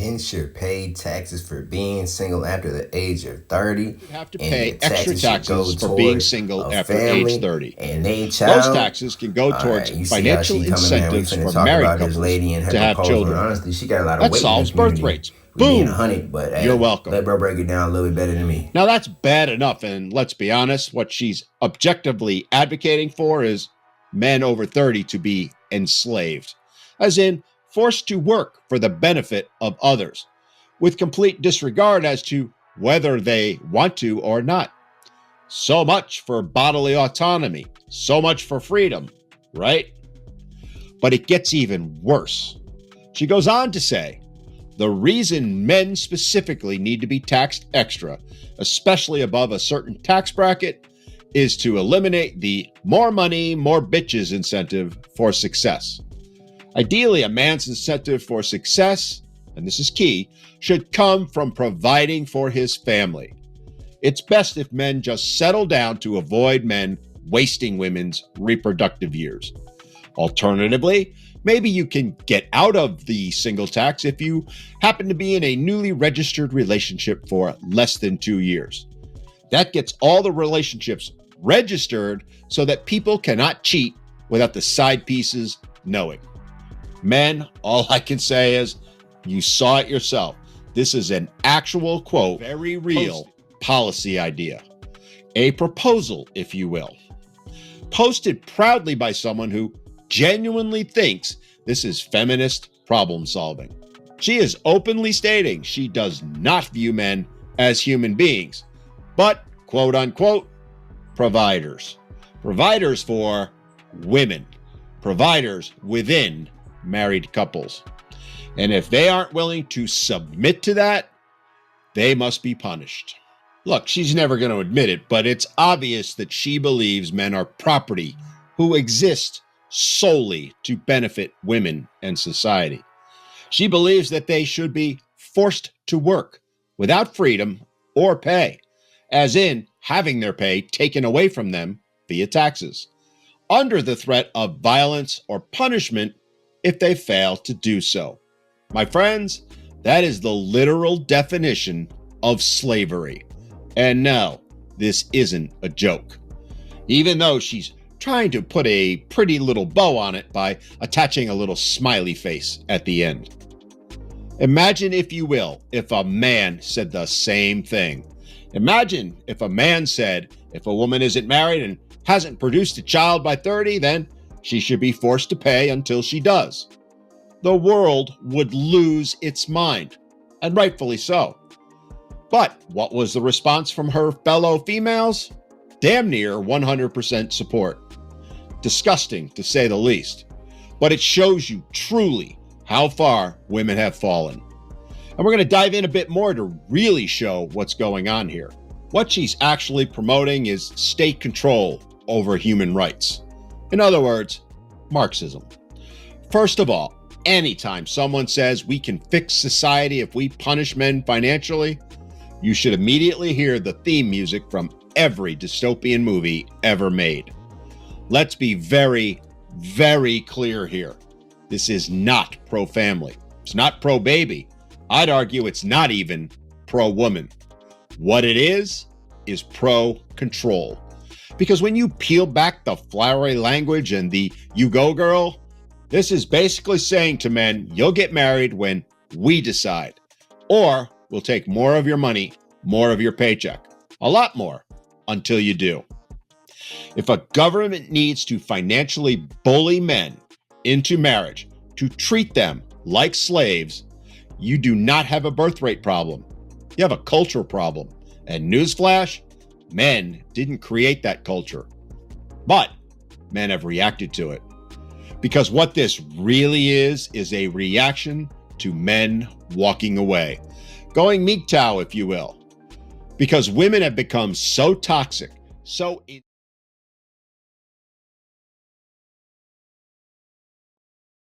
men should pay taxes for being single after the age of 30, You have to and pay the extra taxes should go taxes for being towards single a after age family 30. and a Those child. taxes can go All towards right, you see how financial she coming, man. We incentives finna for talk married about this couples lady and her to have proposal. And children. honestly, she got a lot of That weight in the solves birth community. rates. We being Boom! 100, but hey, You're welcome. let bro break it down a little bit better than me. Now that's bad enough, and let's be honest, what she's objectively advocating for is men over 30 to be enslaved, as in forced to work for the benefit of others, with complete disregard as to whether they want to or not. So much for bodily autonomy, so much for freedom, right? But it gets even worse. She goes on to say, the reason men specifically need to be taxed extra, especially above a certain tax bracket, is to eliminate the more money, more bitches incentive for success. Ideally, a man's incentive for success, and this is key, should come from providing for his family. It's best if men just settle down to avoid men wasting women's reproductive years. Alternatively, maybe you can get out of the single tax if you happen to be in a newly registered relationship for less than 2 years. That gets all the relationships registered so that people cannot cheat without the side pieces knowing. Men, all I can say is, you saw it yourself. This is an actual quote, very real policy idea. A proposal, if you will. Posted proudly by someone who genuinely thinks this is feminist problem solving. She is openly stating she does not view men as human beings, but quote unquote, providers. Providers for women. Providers within married couples. And if they aren't willing to submit to that, they must be punished. Look, she's never going to admit it, but it's obvious that she believes men are property who exist solely to benefit women and society. She believes that they should be forced to work without freedom or pay, as in having their pay taken away from them via taxes, under the threat of violence or punishment if they fail to do so. My friends, that is the literal definition of slavery. And no, this isn't a joke. Even though she's trying to put a pretty little bow on it by attaching a little smiley face at the end. Imagine, if you will, if a man said the same thing. Imagine if a man said, if a woman isn't married and hasn't produced a child by 30, then she should be forced to pay until she does. The world would lose its mind, and rightfully so. But what was the response from her fellow females? Damn near 100% support. Disgusting, to say the least. But it shows you truly how far women have fallen. And we're going to dive in a bit more to really show what's going on here. What she's actually promoting is state control over human rights. In other words, Marxism. First of all, anytime someone says we can fix society if we punish men financially, you should immediately hear the theme music from every dystopian movie ever made. Let's be very, very clear here. This is not pro-family. It's not pro-baby. I'd argue it's not even pro-woman. What it is pro-control. Because when you peel back the flowery language and the you go girl, this is basically saying to men, you'll get married when we decide, or we'll take more of your money, more of your paycheck, a lot more, until you do. If a government needs to financially bully men into marriage to treat them like slaves, you do not have a birth rate problem. You have a cultural problem. And newsflash, men didn't create that culture, but men have reacted to it. Because what this really is a reaction to men walking away, going MGTOW, if you will. Because women have become so toxic, so